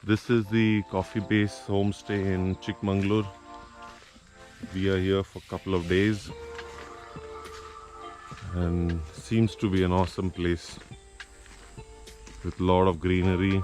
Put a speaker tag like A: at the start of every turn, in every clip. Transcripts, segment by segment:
A: This is the CoffeeBase homestay in Chikmagalur. We are here for a couple of days and seems to be an awesome place with a lot of greenery.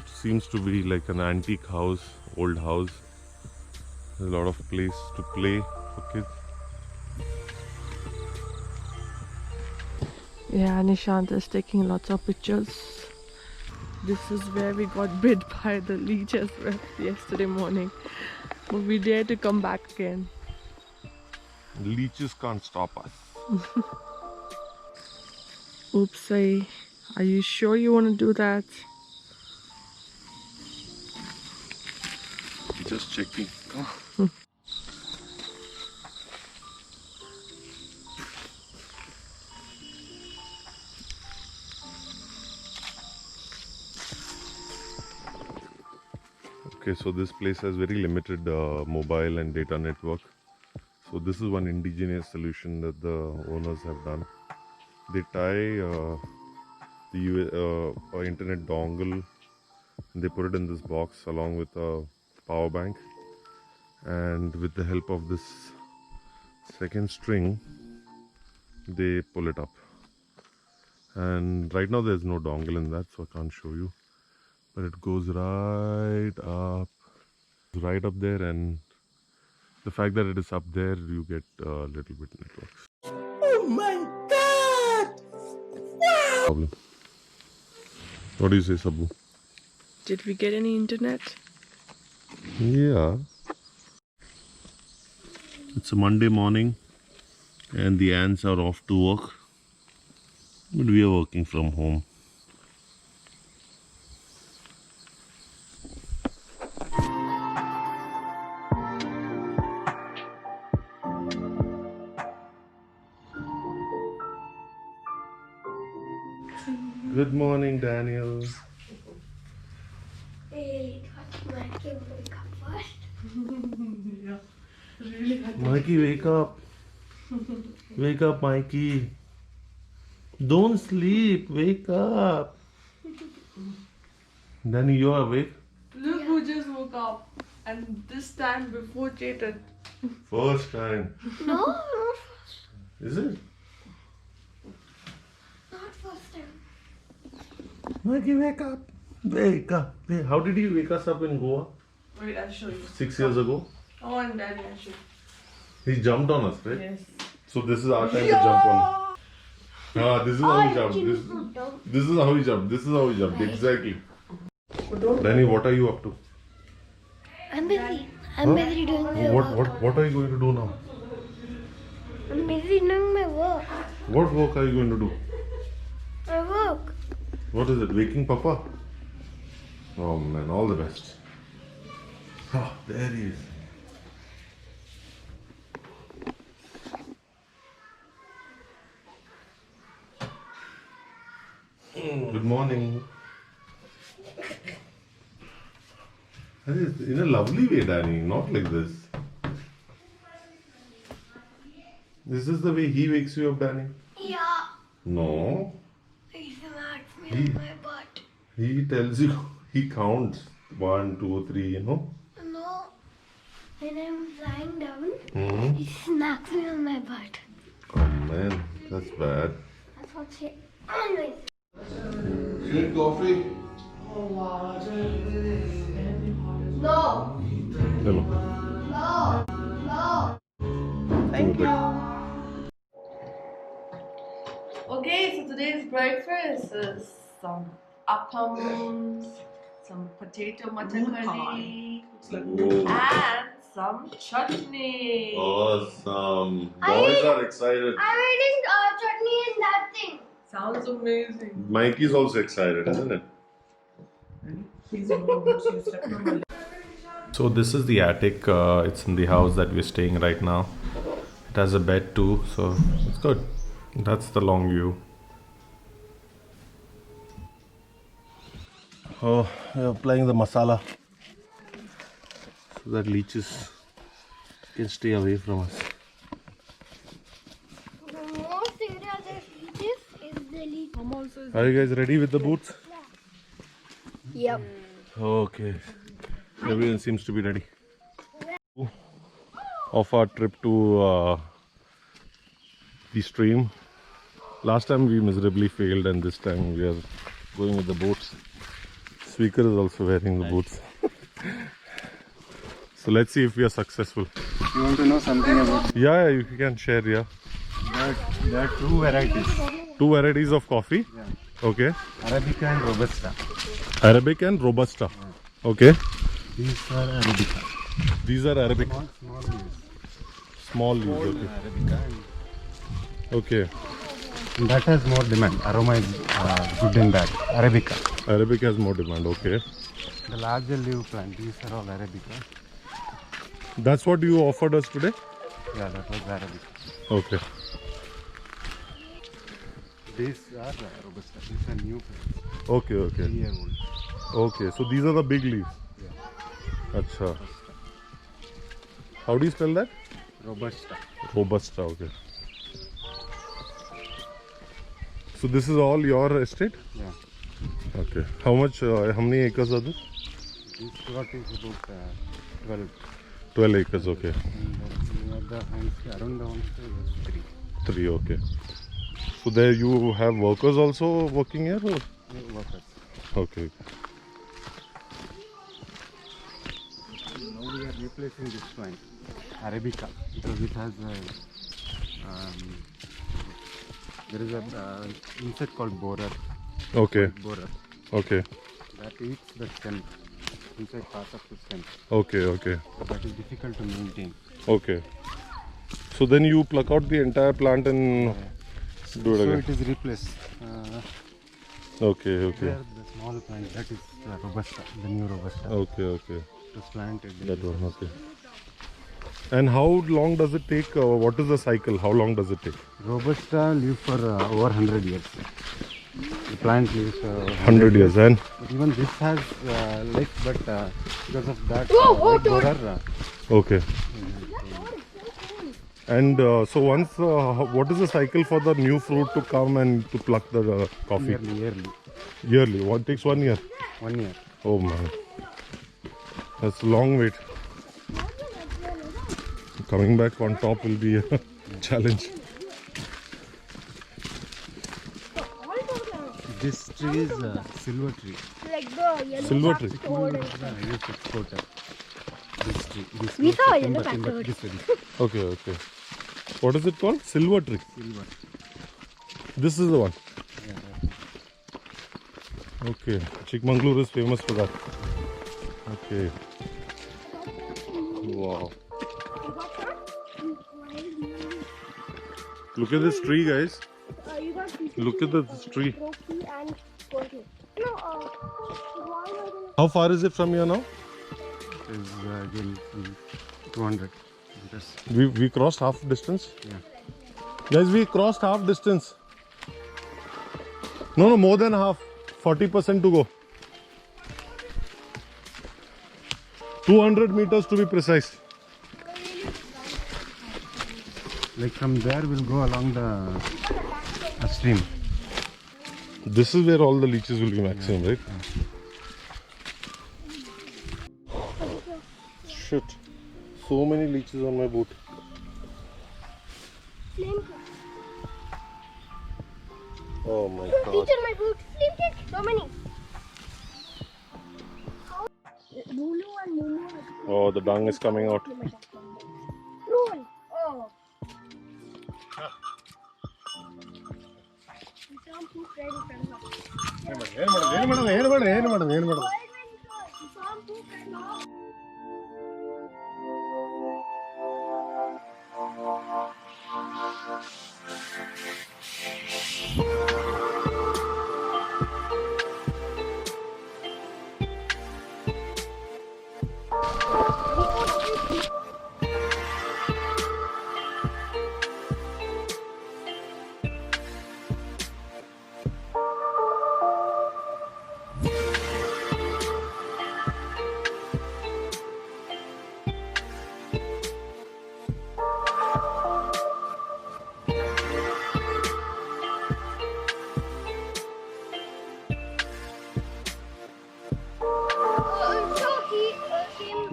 A: Seems to be like an antique house, old house. There's a lot of place to play for kids.
B: Yeah, Nishant is taking lots of pictures. This is where we got bit by the leeches yesterday morning. But we dare to come back again.
A: Leeches can't stop us.
B: Oopsie. Are you sure you want to do that?
A: Just checking. Okay, so this place has very limited mobile and data network. So this is one indigenous solution that the owners have done. They tie the internet dongle. They put it in this box along with a power bank, and with the help of this second string, they pull it up. And right now there's no dongle in that, so I can't show you. But it goes right up there, and the fact that it is up there, you get a little bit networks.
B: Oh my god! Wow!
A: Problem. What do you say, Sabu?
B: Did we get any internet?
A: Yeah. It's a Monday morning and the ants are off to work, but we are working from home. Good morning, Daniel.
C: Hey, Mikey, wake up first.
B: Yeah, really.
A: Mikey, wake up. Wake up, Mikey. Don't sleep. Wake up. Danny, you're awake?
B: Look who just woke up. And this time before Chetan.
A: First time.
C: No, not first.
A: Is it?
C: Not first time.
A: Mikey, wake up. Wake up. Wait, how did you wake us up in Goa
B: Wait, I'll show you.
A: 6 years ago?
B: Oh, and Daddy, I'll show you.
A: He jumped on us, right?
B: Yes.
A: So this is our time to jump on. Ah, this is how he jumped. This is how he jumped. This is how he jumped. Exactly. Danny, what are you up to?
C: I'm busy. I'm busy doing my work.
A: What are you going to do now?
C: I'm busy doing my work.
A: What work are you going to do?
C: My work.
A: What is it? Waking Papa? Oh man, all the best. Ah, there he is. Good morning. In a lovely way, Danny, not like this. Is this the way he wakes you up, Danny?
C: Yeah.
A: No.
C: He smacks me on my butt.
A: He tells you, he counts 1, 2, 3, you know.
C: No. When I'm lying down, he smacks me on my butt.
A: Oh man, that's bad.
C: That's what she always.
A: Shake coffee.
B: Oh, wow.
C: No.
A: Hello.
C: No. No.
B: Thank you. Okay, so today's breakfast is some appams, some potato mutton curry, and some chutney.
A: Awesome. Boys are excited.
C: I'm eating chutney and that thing.
B: Sounds amazing.
A: Mikey's also excited, isn't it? So this is the attic. It's in the house that we're staying right now. It has a bed too, so it's good. That's the long view. Oh, we're applying the masala so that leeches can stay away from us.
C: The most area that leeches is the leech.
B: Mom also is
A: Are you guys ready with the boots?
C: Yep.
A: Okay. Everyone seems to be ready. Of our trip to the stream. Last time we miserably failed, and this time we are going with the boots. Speaker is also wearing the boots. So let's see if we are successful.
D: You want to know something about?
A: Yeah, you can share. Yeah.
D: There are two varieties.
A: Two varieties of coffee.
D: Yeah.
A: Okay.
D: Arabica and Robusta.
A: Arabic and Robusta. Okay.
D: These are Arabica.
A: These are Arabic.
D: Small leaves.
A: Small leaves. Okay.
D: Arabica.
A: Okay.
D: And that has more demand. Aroma is good and bad. Arabica.
A: Arabic has more demand. Okay.
D: The larger leaf plant. These are all Arabica.
A: That's what you offered us today?
D: Yeah, that was Arabica.
A: Okay.
D: These are Robusta. These are new plants.
A: Okay, okay.
D: 3-year-old.
A: Okay, so these are the big leaves.
D: Yeah.
A: Acha. How do you spell that?
D: Robusta.
A: Robusta, okay. So this is all your estate?
D: Yeah.
A: Okay. How much, how many acres are this?
D: This plot is about 12.
A: 12 acres, okay.
D: And near the homestay, around the homestay was 3.
A: 3, okay. So there you have workers also working here? Or?
D: Workers.
A: Okay.
D: Now we are replacing this plant, Arabica, because it has there is a insect called borer.
A: Okay.
D: Borer
A: Okay.
D: that eats the stem, inside part of the stem.
A: Okay, okay.
D: So that is difficult to maintain.
A: Okay. So then you pluck out the entire plant and do it
D: So
A: again?
D: it is replaced.
A: Okay, okay.
D: There the small plant, that is Robusta, the new Robusta.
A: Okay, okay.
D: It was planted.
A: That one, okay. And how long does it take? What is the cycle? How long does it take?
D: Robusta live for over 100 years. The plant lives
A: 100 years. And
D: But even this has life, but because of that white borer,
A: okay. And so once, what is the cycle for the new fruit to come and to pluck the coffee?
D: yearly.
A: Yearly. What takes 1 year?
D: 1 year.
A: Oh man, that's a long wait. Coming back on top will be a challenge.
D: This tree is a silver tree.
C: Like the yellow
A: Silver tree.
C: sword.
D: Highest exporter. This tree. This
C: We
D: grows
C: saw
D: nothing
C: yellow
D: but in the-
C: backwards.
D: this area.
A: Okay, okay. What is it called? Silver tree.
D: Silver.
A: This is the one.
D: Yeah, that's it.
A: Okay. Chikmagalur is famous for that. Okay. Wow. Look at this tree, guys.
C: You got
A: Look at this tree.
C: trophy and trophy. No, why
A: How far is it from here now?
D: It is again 200 meters.
A: We crossed half distance.
D: Yeah.
A: Guys, we crossed half distance. No, more than half. 40% to go. 200 meters to be precise.
D: Like from there, we'll go along the stream.
A: This is where all the leeches will be maximum, right? Shit. So many leeches on my boot. Oh my god.
C: Teacher, my boot. Flame cake. So many. Bulu and Mumu.
A: Oh, the dung is coming out.
C: Roll. Oh. Shampoo ready from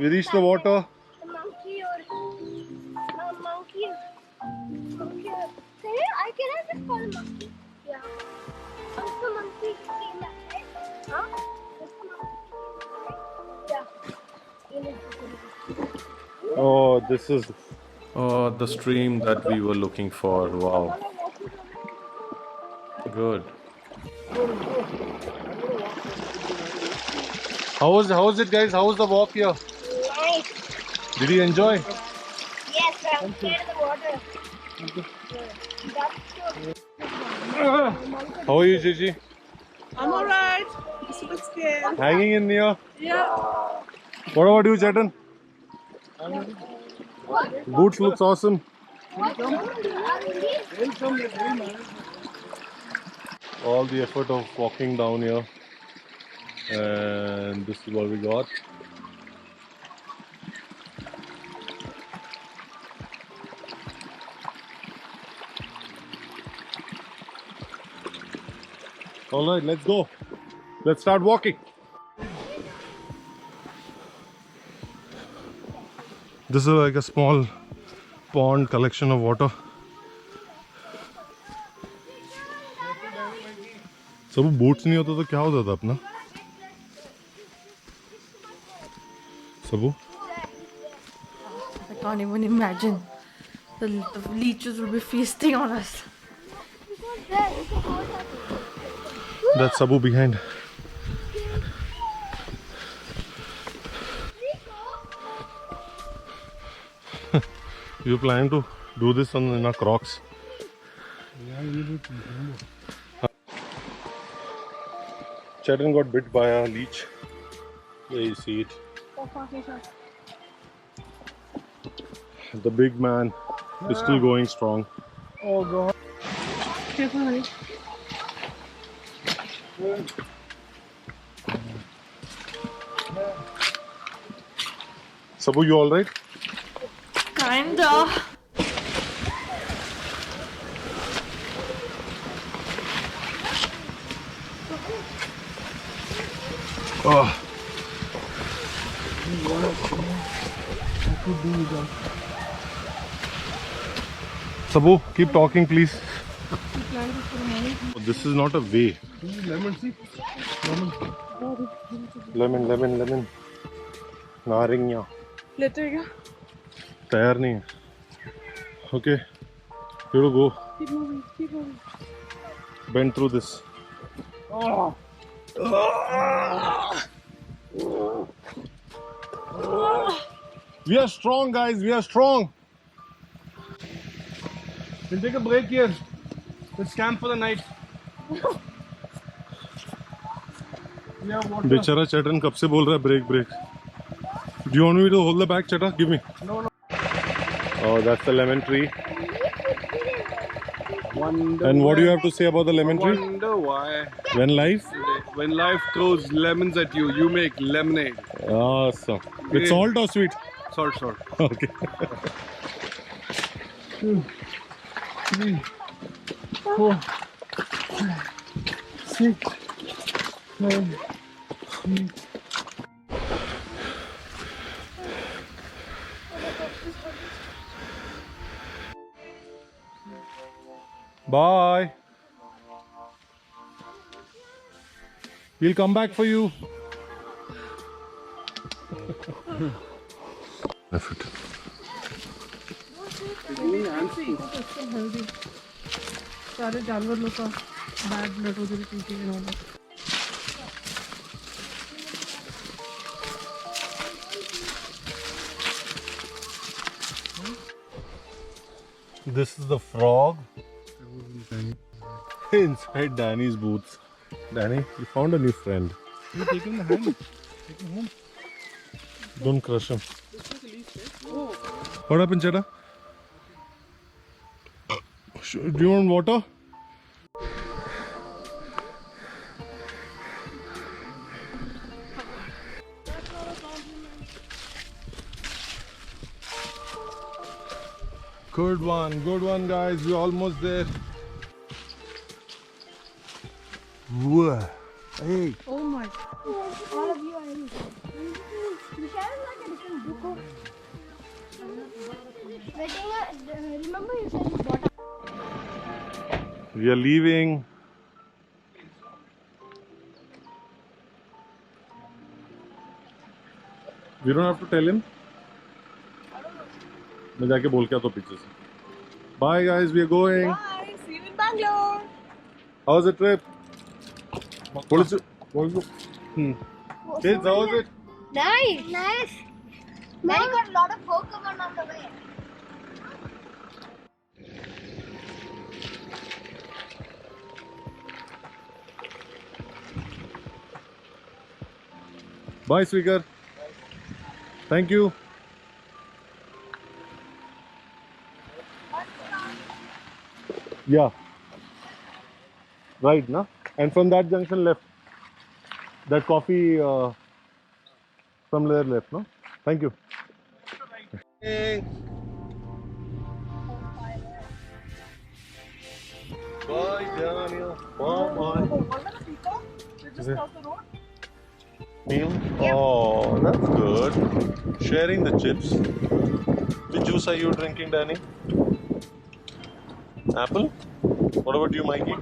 A: We reached the water.
C: The monkey or monkey. I cannot just call him monkey. Yeah. What's the monkey came back, right? Huh? What's the monkey? Yeah.
A: Oh, this is the stream that we were looking for. Wow. Good. How was it, guys? How was the walk here?
C: Nice.
A: Did you enjoy?
C: Yes, I'm scared of the water. That's true.
A: How are you, Gigi?
B: I'm alright. Just a bit scared.
A: Hanging in here.
B: Yeah.
A: What about you, Chetan? Boots looks awesome. All the effort of walking down here, and this is what we got. All right, let's go. Let's start walking. This is like a small pond collection of water. सब boots नहीं होता तो क्या होता था अपना? सबू?
B: I can't even imagine. The leeches will be feasting on us.
A: That's Sabu behind. You plan to do this in our Crocs? Chetan got bit by a leech. There you see it. The big man is still going strong.
D: Oh God.
B: Careful, honey.
A: Sabu, you alright?
B: Kinda.
A: Oh. Sabu, keep talking, please. This is not a way.
D: Lemon, see?
A: Lemon. Naringya.
B: Later, yeah.
A: तैयार नहीं है. Okay, here we go.
B: Keep moving.
A: Bend through this.
D: Oh.
A: We are strong, guys. We are strong.
D: We'll take a break here. Let's camp for the night. We have water.
A: बेचारा चेटन कब से बोल रहा है break. Do you want me to hold the bag, Cheta? Give me.
D: No.
A: Oh, that's the lemon tree.
D: Wonder
A: And what do you have to say about the lemon tree?
D: Wonder why.
A: When life?
D: When life throws lemons at you, you make lemonade.
A: Awesome. With salt or sweet?
D: Salt.
A: Okay.
D: 2, 3, 4, 5, 6, 7, 8.
A: Bye. We'll come back for you. Effort.
B: Healthy. सारे जानवर लोग का bad blood उधर पीके इन्होंने.
A: This is the frog inside Danny's boots. Danny, you found a new friend.
D: You take him in the hand. Take him home.
A: Don't crush him. What happened, Cheta? Do you want water? Good one, guys. We're almost there. Whoa. Hey.
B: Oh my.
C: All of you are in. Michelle is like a different Remember you said you bought
A: We are leaving. We don't have to tell him. मैं जाके बोल के आता हूँ पीछे से. Bye guys, we are going.
B: Bye. See you in Bangalore.
A: How was the trip? What is it? Kids, how was it?
C: Nice. Nice. I got a lot of Pokemon on the way.
A: Bye, Sweeker. Thank you. Yeah. Right, na? And from that junction left. That coffee from there left, no? Thank you. Hey. Bye, Daniel. Bye. Meal? Oh, that's good. Sharing the chips. Which juice are you drinking, Danny? Apple? What about you, Mikey?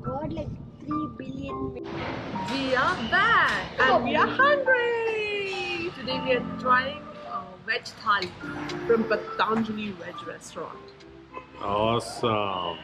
C: God, like 3 billion.
B: We are back and we are hungry. Today we are trying veg thali from Patanjali Veg Restaurant.
A: Awesome.